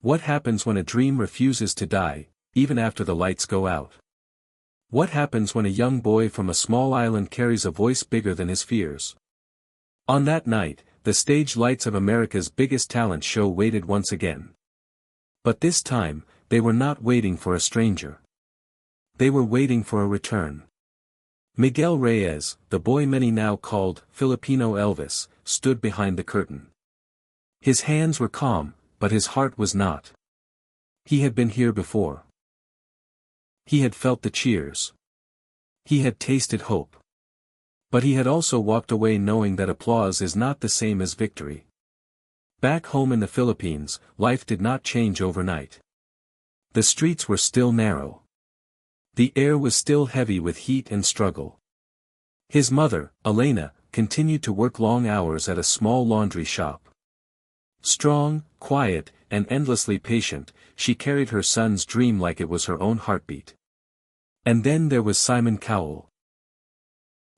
What happens when a dream refuses to die, even after the lights go out? What happens when a young boy from a small island carries a voice bigger than his fears? On that night, the stage lights of America's Biggest Talent show waited once again. But this time, they were not waiting for a stranger. They were waiting for a return. Miguel Reyes, the boy many now called Filipino Elvis, stood behind the curtain. His hands were calm, but his heart was not. He had been here before. He had felt the cheers. He had tasted hope. But he had also walked away knowing that applause is not the same as victory. Back home in the Philippines, life did not change overnight. The streets were still narrow. The air was still heavy with heat and struggle. His mother, Elena, continued to work long hours at a small laundry shop. Strong, quiet, and endlessly patient, she carried her son's dream like it was her own heartbeat. And then there was Simon Cowell.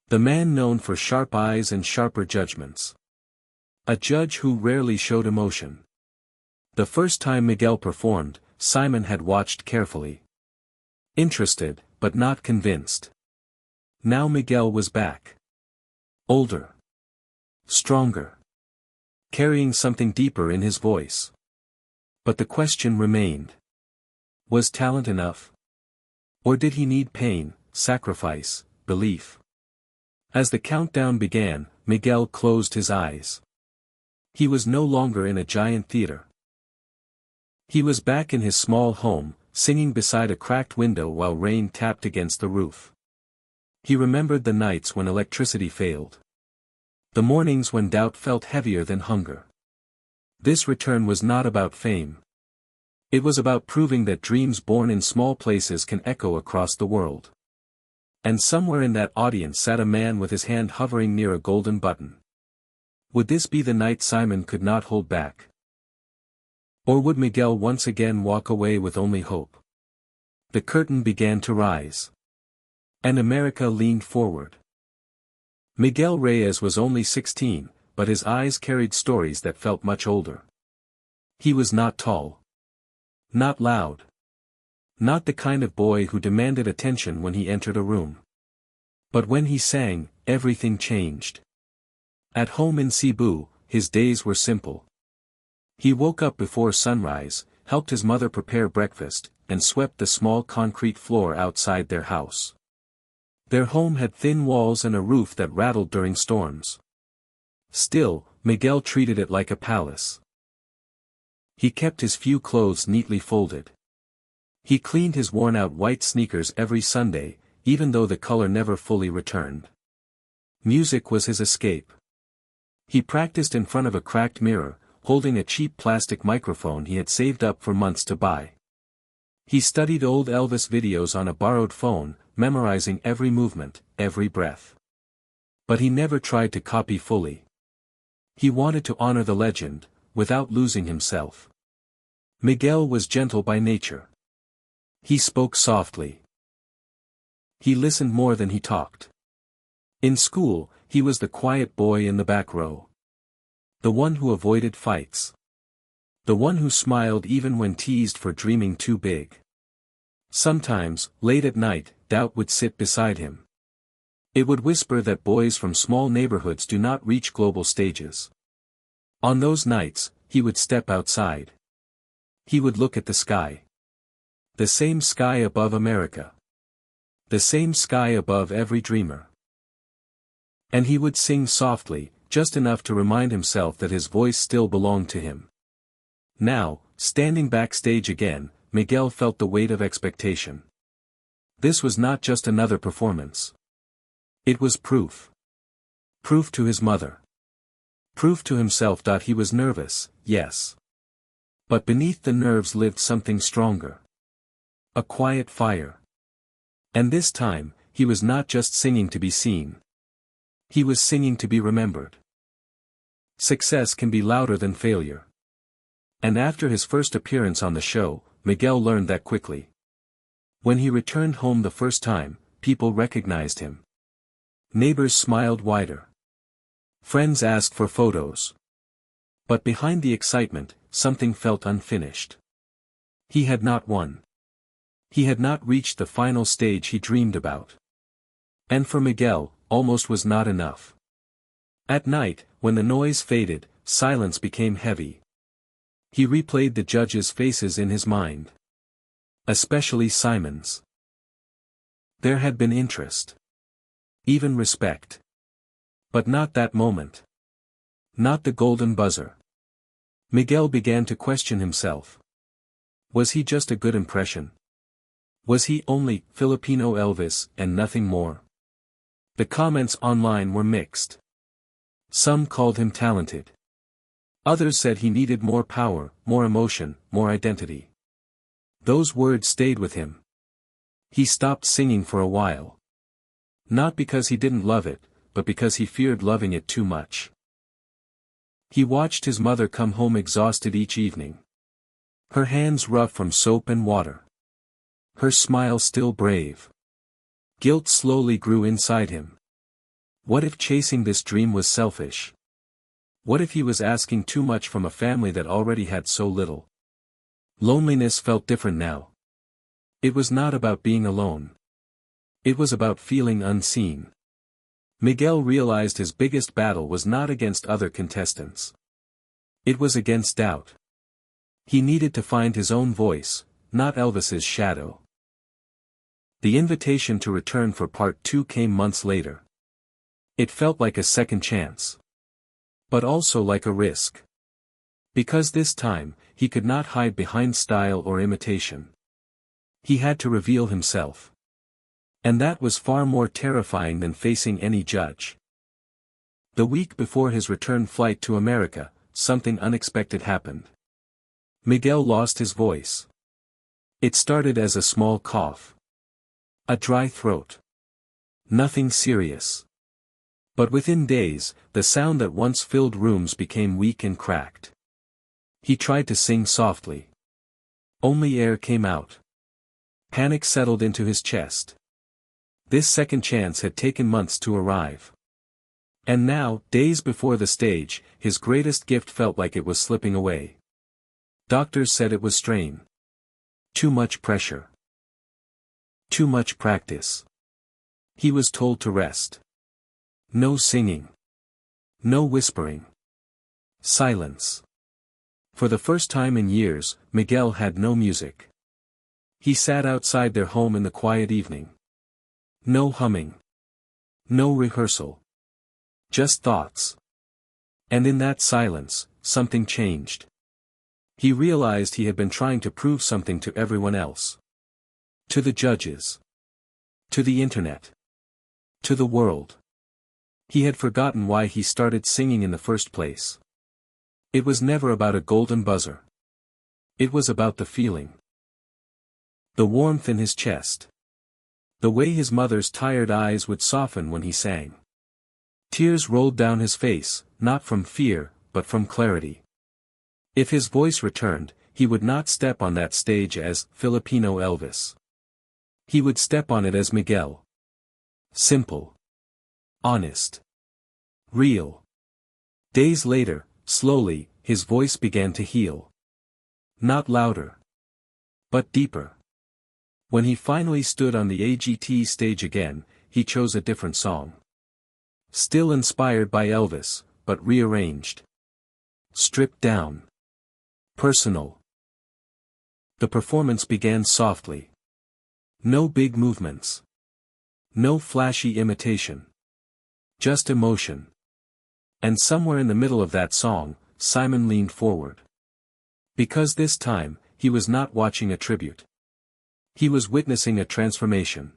The man known for sharp eyes and sharper judgments. A judge who rarely showed emotion. The first time Miguel performed, Simon had watched carefully. Interested, but not convinced. Now Miguel was back. Older. Stronger. Carrying something deeper in his voice. But the question remained. Was talent enough? Or did he need pain, sacrifice, belief? As the countdown began, Miguel closed his eyes. He was no longer in a giant theater. He was back in his small home, singing beside a cracked window while rain tapped against the roof. He remembered the nights when electricity failed. The mornings when doubt felt heavier than hunger. This return was not about fame. It was about proving that dreams born in small places can echo across the world. And somewhere in that audience sat a man with his hand hovering near a golden button. Would this be the night Simon could not hold back? Or would Miguel once again walk away with only hope? The curtain began to rise. And America leaned forward. Miguel Reyes was only 16, but his eyes carried stories that felt much older. He was not tall. Not loud. Not the kind of boy who demanded attention when he entered a room. But when he sang, everything changed. At home in Cebu, his days were simple. He woke up before sunrise, helped his mother prepare breakfast, and swept the small concrete floor outside their house. Their home had thin walls and a roof that rattled during storms. Still, Miguel treated it like a palace. He kept his few clothes neatly folded. He cleaned his worn-out white sneakers every Sunday, even though the color never fully returned. Music was his escape. He practiced in front of a cracked mirror, holding a cheap plastic microphone he had saved up for months to buy. He studied old Elvis videos on a borrowed phone, memorizing every movement, every breath. But he never tried to copy fully. He wanted to honor the legend, without losing himself. Miguel was gentle by nature. He spoke softly. He listened more than he talked. In school, he was the quiet boy in the back row. The one who avoided fights. The one who smiled even when teased for dreaming too big. Sometimes, late at night, doubt would sit beside him. It would whisper that boys from small neighborhoods do not reach global stages. On those nights, he would step outside. He would look at the sky. The same sky above America. The same sky above every dreamer. And he would sing softly, just enough to remind himself that his voice still belonged to him. Now, standing backstage again, Miguel felt the weight of expectation. This was not just another performance. It was proof. Proof to his mother. Proof to himself that he was nervous, yes. But beneath the nerves lived something stronger. A quiet fire. And this time, he was not just singing to be seen. He was singing to be remembered. Success can be louder than failure. And after his first appearance on the show, Miguel learned that quickly. When he returned home the first time, people recognized him. Neighbors smiled wider. Friends asked for photos. But behind the excitement, something felt unfinished. He had not won. He had not reached the final stage he dreamed about. And for Miguel, almost was not enough. At night, when the noise faded, silence became heavy. He replayed the judges' faces in his mind. Especially Simon's. There had been interest. Even respect. But not that moment. Not the golden buzzer. Miguel began to question himself. Was he just a good impression? Was he only Filipino Elvis and nothing more? The comments online were mixed. Some called him talented. Others said he needed more power, more emotion, more identity. Those words stayed with him. He stopped singing for a while. Not because he didn't love it, but because he feared loving it too much. He watched his mother come home exhausted each evening. Her hands rough from soap and water. Her smile still brave. Guilt slowly grew inside him. What if chasing this dream was selfish? What if he was asking too much from a family that already had so little? Loneliness felt different now. It was not about being alone. It was about feeling unseen. Miguel realized his biggest battle was not against other contestants. It was against doubt. He needed to find his own voice, not Elvis's shadow. The invitation to return for part 2 came months later. It felt like a second chance. But also like a risk. Because this time, he could not hide behind style or imitation. He had to reveal himself. And that was far more terrifying than facing any judge. The week before his return flight to America, something unexpected happened. Miguel lost his voice. It started as a small cough. A dry throat. Nothing serious. But within days, the sound that once filled rooms became weak and cracked. He tried to sing softly. Only air came out. Panic settled into his chest. This second chance had taken months to arrive. And now, days before the stage, his greatest gift felt like it was slipping away. Doctors said it was strain. Too much pressure. Too much practice. He was told to rest. No singing. No whispering. Silence. For the first time in years, Miguel had no music. He sat outside their home in the quiet evening. No humming. No rehearsal. Just thoughts. And in that silence, something changed. He realized he had been trying to prove something to everyone else. To the judges. To the internet. To the world. He had forgotten why he started singing in the first place. It was never about a golden buzzer. It was about the feeling. The warmth in his chest. The way his mother's tired eyes would soften when he sang. Tears rolled down his face, not from fear, but from clarity. If his voice returned, he would not step on that stage as Filipino Elvis. He would step on it as Miguel. Simple. Honest. Real. Days later, slowly, his voice began to heal. Not louder. But deeper. When he finally stood on the AGT stage again, he chose a different song. Still inspired by Elvis, but rearranged. Stripped down. Personal. The performance began softly. No big movements. No flashy imitation. Just emotion. And somewhere in the middle of that song, Simon leaned forward. Because this time, he was not watching a tribute. He was witnessing a transformation.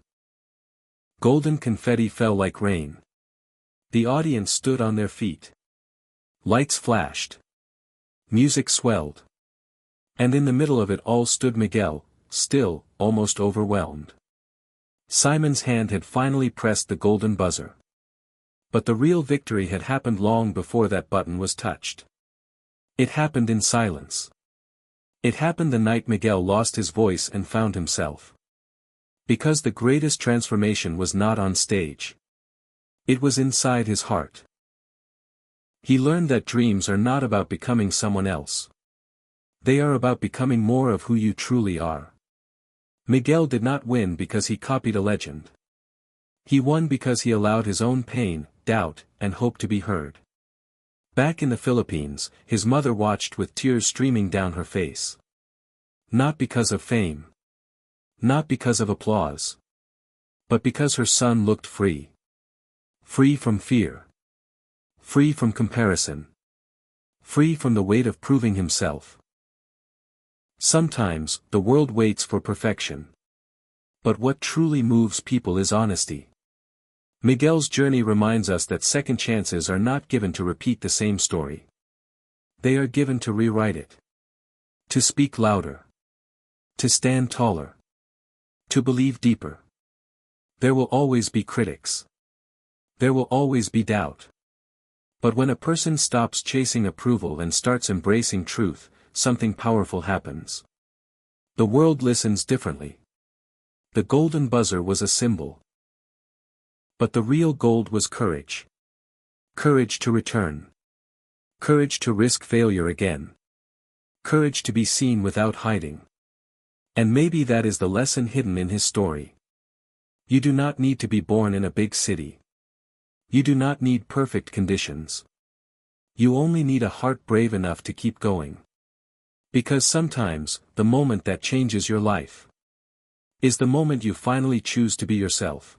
Golden confetti fell like rain. The audience stood on their feet. Lights flashed. Music swelled. And in the middle of it all stood Miguel, still, almost overwhelmed. Simon's hand had finally pressed the golden buzzer. But the real victory had happened long before that button was touched. It happened in silence. It happened the night Miguel lost his voice and found himself. Because the greatest transformation was not on stage. It was inside his heart. He learned that dreams are not about becoming someone else. They are about becoming more of who you truly are. Miguel did not win because he copied a legend. He won because he allowed his own pain, doubt, and hope to be heard. Back in the Philippines, his mother watched with tears streaming down her face. Not because of fame. Not because of applause. But because her son looked free. Free from fear. Free from comparison. Free from the weight of proving himself. Sometimes, the world waits for perfection. But what truly moves people is honesty. Miguel's journey reminds us that second chances are not given to repeat the same story. They are given to rewrite it. To speak louder. To stand taller. To believe deeper. There will always be critics. There will always be doubt. But when a person stops chasing approval and starts embracing truth, something powerful happens. The world listens differently. The golden buzzer was a symbol. But the real gold was courage. Courage to return. Courage to risk failure again. Courage to be seen without hiding. And maybe that is the lesson hidden in his story. You do not need to be born in a big city. You do not need perfect conditions. You only need a heart brave enough to keep going. Because sometimes, the moment that changes your life is the moment you finally choose to be yourself.